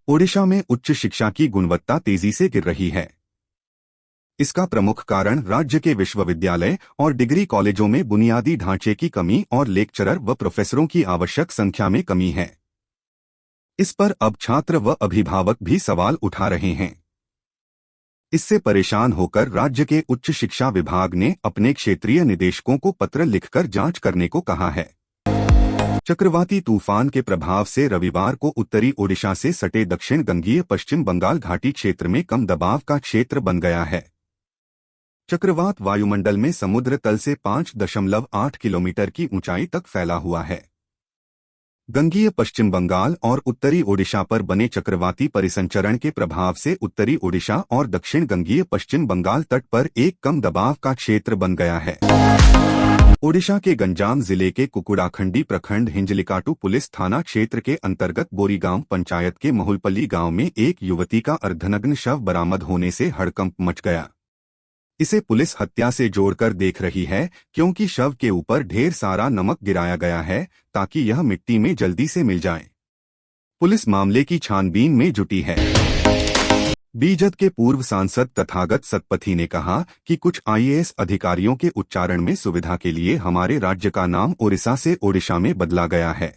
ओडिशा में उच्च शिक्षा की गुणवत्ता तेजी से गिर रही है। इसका प्रमुख कारण राज्य के विश्वविद्यालय और डिग्री कॉलेजों में बुनियादी ढांचे की कमी और लेक्चरर व प्रोफेसरों की आवश्यक संख्या में कमी है। इस पर अब छात्र व अभिभावक भी सवाल उठा रहे हैं। इससे परेशान होकर राज्य के उच्च शिक्षा विभाग ने अपने क्षेत्रीय निदेशकों को पत्र लिखकर जांच करने को कहा है। चक्रवाती तूफान के प्रभाव से रविवार को उत्तरी ओडिशा से सटे दक्षिण गंगीय पश्चिम बंगाल घाटी क्षेत्र में कम दबाव का क्षेत्र बन गया है। चक्रवात वायुमंडल में समुद्र तल से 5.8 किलोमीटर की ऊंचाई तक फैला हुआ है। गंगीय पश्चिम बंगाल और उत्तरी ओडिशा पर बने चक्रवाती परिसंचरण के प्रभाव से उत्तरी ओडिशा और दक्षिण गंगीय पश्चिम बंगाल तट पर एक कम दबाव का क्षेत्र बन गया है। ओडिशा के गंजाम जिले के कुकुड़ाखंडी प्रखंड हिंजलिकाटू पुलिस थाना क्षेत्र के अंतर्गत बोरीगांव पंचायत के महुलपल्ली गांव में एक युवती का अर्धनग्न शव बरामद होने से हड़कंप मच गया। इसे पुलिस हत्या से जोड़कर देख रही है, क्योंकि शव के ऊपर ढेर सारा नमक गिराया गया है ताकि यह मिट्टी में जल्दी से मिल जाए। पुलिस मामले की छानबीन में जुटी है। बीजद के पूर्व सांसद तथागत सतपथी ने कहा कि कुछ आईएएस अधिकारियों के उच्चारण में सुविधा के लिए हमारे राज्य का नाम ओडिशा से ओडिशा में बदला गया है।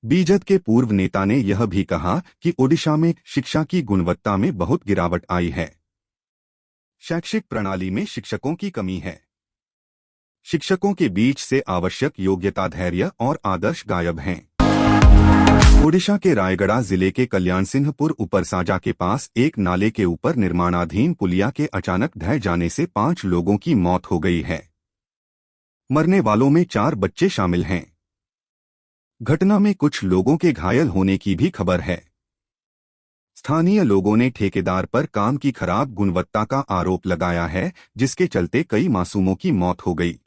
बीजद के पूर्व नेता ने यह भी कहा कि ओडिशा में शिक्षा की गुणवत्ता में बहुत गिरावट आई है। शैक्षिक प्रणाली में शिक्षकों की कमी है। शिक्षकों के बीच से आवश्यक योग्यता, धैर्य और आदर्श गायब हैं। ओडिशा के रायगढ़ जिले के कल्याण सिंहपुर उपरसाजा के पास एक नाले के ऊपर निर्माणाधीन पुलिया के अचानक ढह जाने से 5 लोगों की मौत हो गई है। मरने वालों में 4 बच्चे शामिल हैं। घटना में कुछ लोगों के घायल होने की भी खबर है। स्थानीय लोगों ने ठेकेदार पर काम की खराब गुणवत्ता का आरोप लगाया है, जिसके चलते कई मासूमों की मौत हो गई।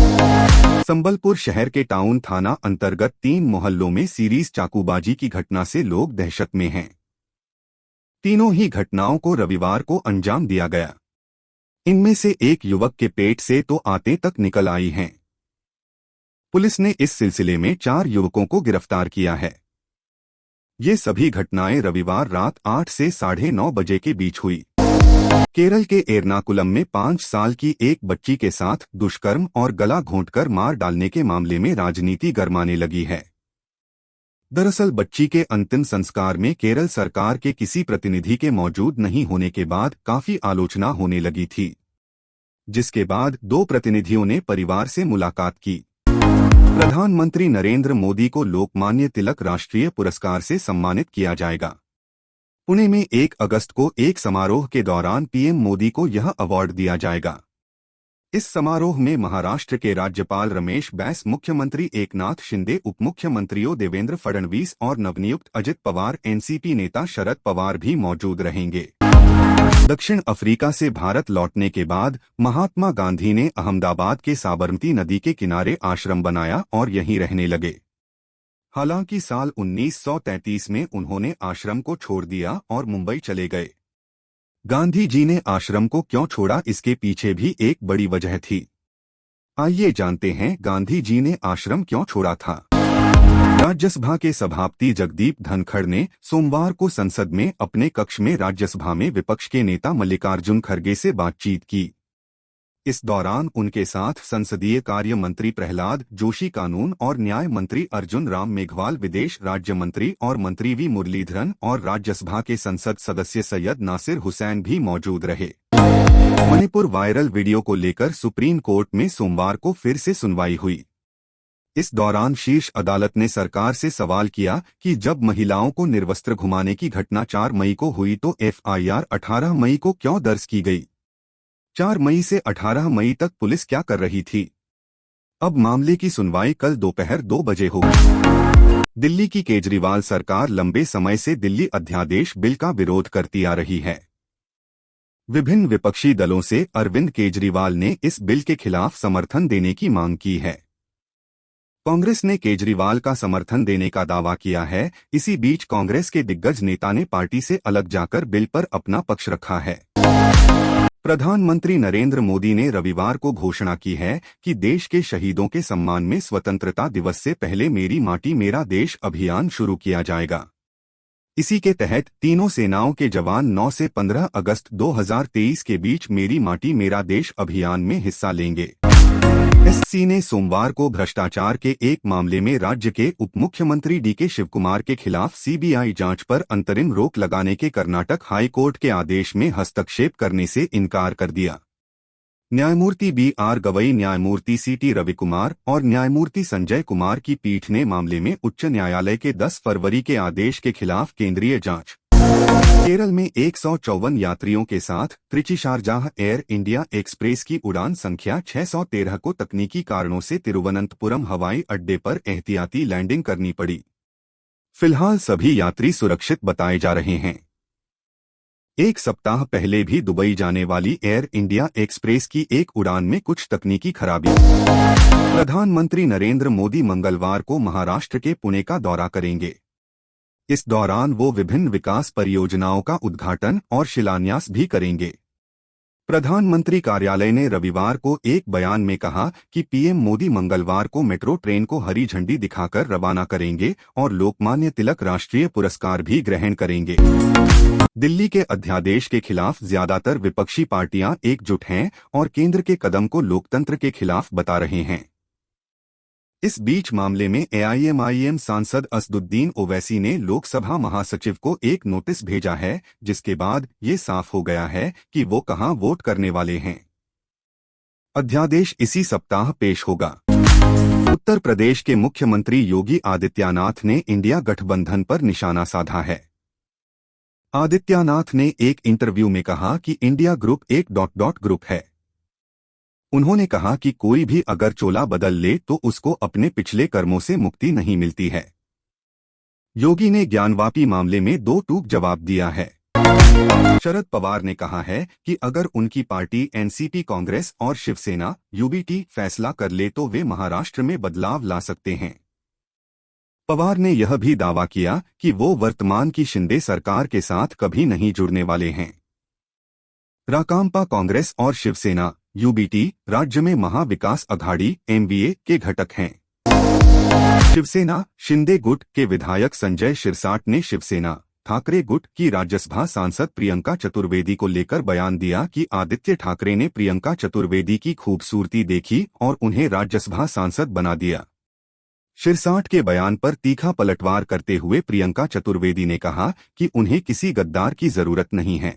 संबलपुर शहर के टाउन थाना अंतर्गत 3 मोहल्लों में सीरीज चाकूबाजी की घटना से लोग दहशत में हैं। तीनों ही घटनाओं को रविवार को अंजाम दिया गया। इनमें से एक युवक के पेट से तो आंतें तक निकल आई हैं। पुलिस ने इस सिलसिले में 4 युवकों को गिरफ्तार किया है। ये सभी घटनाएं रविवार रात 8 से 9:30 बजे के बीच हुई। केरल के एर्नाकुलम में 5 साल की एक बच्ची के साथ दुष्कर्म और गला घोंटकर मार डालने के मामले में राजनीति गरमाने लगी है। दरअसल बच्ची के अंतिम संस्कार में केरल सरकार के किसी प्रतिनिधि के मौजूद नहीं होने के बाद काफी आलोचना होने लगी थी, जिसके बाद 2 प्रतिनिधियों ने परिवार से मुलाकात की। प्रधानमंत्री नरेंद्र मोदी को लोकमान्य तिलक राष्ट्रीय पुरस्कार से सम्मानित किया जाएगा। पुणे में 1 अगस्त को एक समारोह के दौरान पीएम मोदी को यह अवार्ड दिया जाएगा। इस समारोह में महाराष्ट्र के राज्यपाल रमेश बैस, मुख्यमंत्री एकनाथ शिंदे, उप मुख्यमंत्रियों देवेंद्र फडणवीस और नवनियुक्त अजित पवार, एनसीपी नेता शरद पवार भी मौजूद रहेंगे। दक्षिण अफ्रीका से भारत लौटने के बाद महात्मा गांधी ने अहमदाबाद के साबरमती नदी के किनारे आश्रम बनाया और यहीं रहने लगे। हालांकि साल 1933 में उन्होंने आश्रम को छोड़ दिया और मुंबई चले गए। गांधी जी ने आश्रम को क्यों छोड़ा, इसके पीछे भी एक बड़ी वजह थी। आइए जानते हैं गांधी जी ने आश्रम क्यों छोड़ा था। राज्यसभा के सभापति जगदीप धनखड़ ने सोमवार को संसद में अपने कक्ष में राज्यसभा में विपक्ष के नेता मल्लिकार्जुन खड़गे से बातचीत की। इस दौरान उनके साथ संसदीय कार्य मंत्री प्रहलाद जोशी, कानून और न्याय मंत्री अर्जुन राम मेघवाल, विदेश राज्य मंत्री और मंत्री वी मुरलीधरन और राज्यसभा के संसद सदस्य सैयद नासिर हुसैन भी मौजूद रहे। मणिपुर वायरल वीडियो को लेकर सुप्रीम कोर्ट में सोमवार को फिर से सुनवाई हुई। इस दौरान शीर्ष अदालत ने सरकार से सवाल किया कि जब महिलाओं को निर्वस्त्र घुमाने की घटना 4 मई को हुई तो एफआईआर 18 मई को क्यों दर्ज की गई। 4 मई से 18 मई तक पुलिस क्या कर रही थी। अब मामले की सुनवाई कल दोपहर 2 बजे होगी। दिल्ली की केजरीवाल सरकार लंबे समय से दिल्ली अध्यादेश बिल का विरोध करती आ रही है। विभिन्न विपक्षी दलों से अरविंद केजरीवाल ने इस बिल के खिलाफ समर्थन देने की मांग की है। कांग्रेस ने केजरीवाल का समर्थन देने का दावा किया है। इसी बीच कांग्रेस के दिग्गज नेता ने पार्टी से अलग जाकर बिल पर अपना पक्ष रखा है। प्रधानमंत्री नरेंद्र मोदी ने रविवार को घोषणा की है कि देश के शहीदों के सम्मान में स्वतंत्रता दिवस से पहले मेरी माटी मेरा देश अभियान शुरू किया जाएगा। इसी के तहत तीनों सेनाओं के जवान 9 से 15 अगस्त 2023 के बीच मेरी माटी मेरा देश अभियान में हिस्सा लेंगे। एससी ने सोमवार को भ्रष्टाचार के एक मामले में राज्य के उप मुख्यमंत्री डीके शिवकुमार के खिलाफ सीबीआई जांच पर अंतरिम रोक लगाने के कर्नाटक हाई कोर्ट के आदेश में हस्तक्षेप करने से इनकार कर दिया। न्यायमूर्ति बी.आर. गवई, न्यायमूर्ति सी.टी. रविकुमार और न्यायमूर्ति संजय कुमार की पीठ ने मामले में उच्च न्यायालय के 10 फरवरी के आदेश के खिलाफ केंद्रीय जांच। केरल में 154 यात्रियों के साथ Trichy Sharjah air India express की उड़ान संख्या 613 को तकनीकी कारणों से तिरुवनंतपुरम हवाई अड्डे पर एहतियाती लैंडिंग करनी पड़ी। फिलहाल सभी यात्री सुरक्षित बताए जा रहे हैं। एक सप्ताह पहले भी दुबई जाने वाली एयर इंडिया एक्सप्रेस की एक उड़ान में कुछ तकनीकी खराबी। प्रधानमंत्री नरेंद्र मोदी मंगलवार को महाराष्ट्र के पुणे का दौरा करेंगे। इस दौरान वो विभिन्न विकास परियोजनाओं का उद्घाटन और शिलान्यास भी करेंगे। प्रधानमंत्री कार्यालय ने रविवार को एक बयान में कहा कि पीएम मोदी मंगलवार को मेट्रो ट्रेन को हरी झंडी दिखाकर रवाना करेंगे और लोकमान्य तिलक राष्ट्रीय पुरस्कार भी ग्रहण करेंगे। दिल्ली के अध्यादेश के खिलाफ ज्यादातर विपक्षी पार्टियां एकजुट हैं और केंद्र के कदम को लोकतंत्र के खिलाफ बता रहे हैं। इस बीच मामले में एआईएमआईएम सांसद असदुद्दीन ओवैसी ने लोकसभा महासचिव को एक नोटिस भेजा है, जिसके बाद ये साफ हो गया है कि वो कहां वोट करने वाले हैं। अध्यादेश इसी सप्ताह पेश होगा। उत्तर प्रदेश के मुख्यमंत्री योगी आदित्यनाथ ने इंडिया गठबंधन पर निशाना साधा है। आदित्यनाथ ने एक इंटरव्यू में कहा कि इंडिया ग्रुप एक ... ग्रुप है। उन्होंने कहा कि कोई भी अगर चोला बदल ले तो उसको अपने पिछले कर्मों से मुक्ति नहीं मिलती है। योगी ने ज्ञानवापी मामले में दो टूक जवाब दिया है। शरद पवार ने कहा है कि अगर उनकी पार्टी एनसीपी, कांग्रेस और शिवसेना यूबीटी फैसला कर ले तो वे महाराष्ट्र में बदलाव ला सकते हैं। पवार ने यह भी दावा किया कि वो वर्तमान की शिंदे सरकार के साथ कभी नहीं जुड़ने वाले हैं। राकांपा, कांग्रेस और शिवसेना यूबीटी राज्य में महाविकास अघाड़ी एमवीए के घटक हैं। शिवसेना शिंदे गुट के विधायक संजय शिरसाट ने शिवसेना ठाकरे गुट की राज्यसभा सांसद प्रियंका चतुर्वेदी को लेकर बयान दिया कि आदित्य ठाकरे ने प्रियंका चतुर्वेदी की खूबसूरती देखी और उन्हें राज्यसभा सांसद बना दिया। शिरसाट के बयान पर तीखा पलटवार करते हुए प्रियंका चतुर्वेदी ने कहा कि उन्हें किसी गद्दार की जरूरत नहीं है।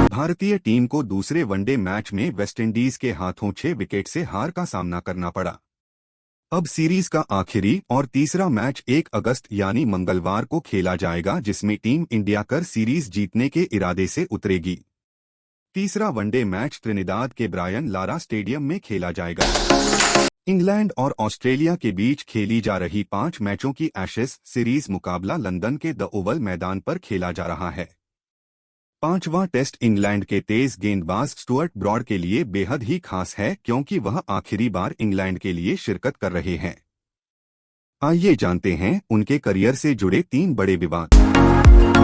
भारतीय टीम को दूसरे वनडे मैच में वेस्टइंडीज के हाथों 6 विकेट से हार का सामना करना पड़ा। अब सीरीज का आखिरी और तीसरा मैच 1 अगस्त यानी मंगलवार को खेला जाएगा, जिसमें टीम इंडिया कर सीरीज जीतने के इरादे से उतरेगी। तीसरा वनडे मैच त्रिनिदाद के ब्रायन लारा स्टेडियम में खेला जाएगा। इंग्लैंड और ऑस्ट्रेलिया के बीच खेली जा रही 5 मैचों की एशेज सीरीज मुकाबला लंदन के द ओवल मैदान पर खेला जा रहा है। 5वां टेस्ट इंग्लैंड के तेज गेंदबाज स्टुअर्ट ब्रॉड के लिए बेहद ही खास है, क्योंकि वह आखिरी बार इंग्लैंड के लिए शिरकत कर रहे हैं। आइए जानते हैं उनके करियर से जुड़े 3 बड़े विवाद।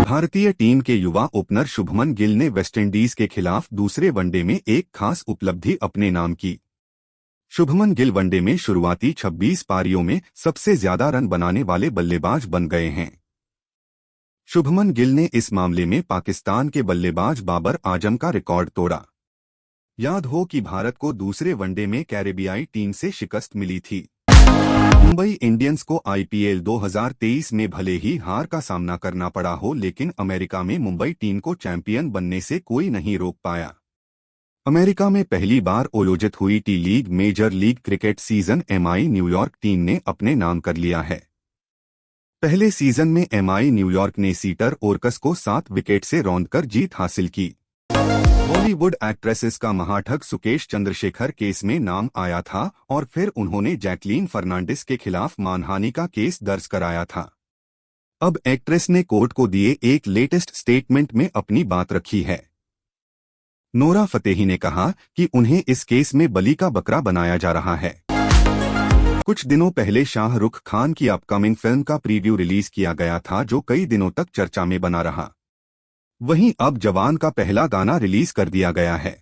भारतीय टीम के युवा ओपनर शुभमन गिल ने वेस्टइंडीज के खिलाफ दूसरे वनडे में एक खास उपलब्धि अपने नाम की। शुभमन गिल वनडे में शुरुआती 26 पारियों में सबसे ज्यादा रन बनाने वाले बल्लेबाज बन गए हैं। शुभमन गिल ने इस मामले में पाकिस्तान के बल्लेबाज बाबर आजम का रिकॉर्ड तोड़ा। याद हो कि भारत को दूसरे वनडे में कैरेबियाई टीम से शिकस्त मिली थी। मुंबई इंडियंस को आईपीएल 2023 में भले ही हार का सामना करना पड़ा हो, लेकिन अमेरिका में मुंबई टीम को चैंपियन बनने से कोई नहीं रोक पाया। अमेरिका में पहली बार आयोजित हुई T league major league cricket season MI New York team ने अपने नाम कर लिया है। पहले सीजन में एमआई न्यूयॉर्क ने सीटर ओर्कस को 7 विकेट से रौंदकर जीत हासिल की। बॉलीवुड एक्ट्रेसेस का महाठग सुकेश चंद्रशेखर केस में नाम आया था और फिर उन्होंने जैकलीन फर्नांडिस के खिलाफ मानहानि का केस दर्ज कराया था। अब एक्ट्रेस ने कोर्ट को दिए एक लेटेस्ट स्टेटमेंट में अपनी बात रखी है। नोरा फतेही ने कहा कि उन्हें इस केस में बलि का बकरा बनाया जा रहा है। कुछ दिनों पहले शाहरुख खान की अपकमिंग फिल्म का प्रीव्यू रिलीज किया गया था, जो कई दिनों तक चर्चा में बना रहा। वहीं अब जवान का पहला गाना रिलीज कर दिया गया है।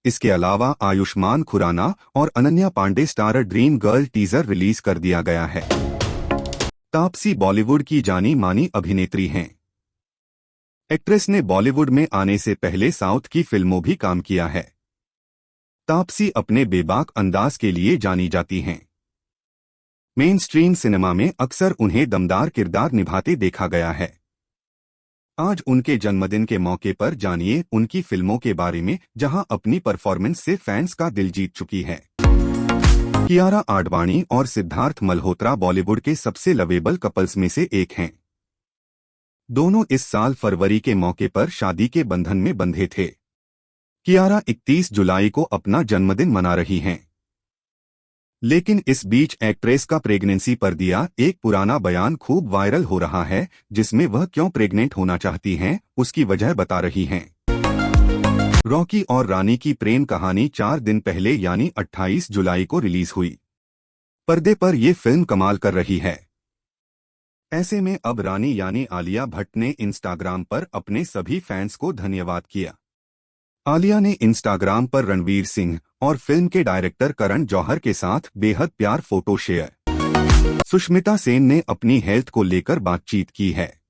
इसके अलावा आयुष्मान खुराना और Ananya Pandey starrer Dream Girl teaser release कर दिया गया है। तापसी बॉलीवुड की जानी मानी अभिनेत्री हैं। एक्ट्रेस ने बॉलीवुड में आने से पहले साउथ की फिल्मों भी काम किया है। तापसी अपने बेबाक अंदाज के लिए जानी जाती हैं। मेन स्ट्रीम सिनेमा में अक्सर उन्हें दमदार किरदार निभाते देखा गया है। आज उनके जन्मदिन के मौके पर जानिए उनकी फिल्मों के बारे में, जहां अपनी परफॉर्मेंस से फैंस का दिल जीत चुकी है। कियारा आडवाणी और सिद्धार्थ मल्होत्रा बॉलीवुड के सबसे लवेबल कपल्स में से एक हैं। दोनों इस साल फरवरी के मौके पर शादी के बंधन में बंधे थे। कियारा 31 जुलाई को अपना जन्मदिन मना रही हैं। लेकिन इस बीच एक्ट्रेस का प्रेगनेंसी पर दिया एक पुराना बयान खूब वायरल हो रहा है, जिसमें वह क्यों प्रेग्नेंट होना चाहती हैं, उसकी वजह बता रही हैं। रॉकी और रानी की प्रेम कहानी 4 दिन पहले यानी 28 जुलाई को रिलीज हुई। पर्दे पर ये फिल्म कमाल कर रही है। ऐसे में अब रानी यानी आलिया भट्ट ने इंस्टाग्राम पर अपने सभी फैंस को धन्यवाद किया। आलिया ने इंस्टाग्राम पर रणवीर सिंह और फिल्म के डायरेक्टर करण जौहर के साथ बेहद प्यार फोटो शेयर। सुष्मिता सेन ने अपनी हेल्थ को लेकर बातचीत की है।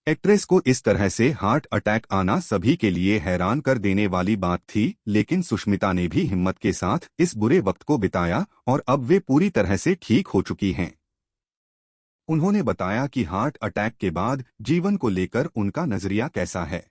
एक्ट्रेस को इस तरह से हार्ट अटैक आना सभी के लिए हैरान कर देने वाली बात थी, लेकिन सुष्मिता ने भी हिम्मत के साथ इस बुरे वक्त को बिताया और अब वे पूरी तरह से ठीक हो चुकी हैं। उन्होंने बताया कि हार्ट अटैक के बाद जीवन को लेकर उनका नजरिया कैसा है।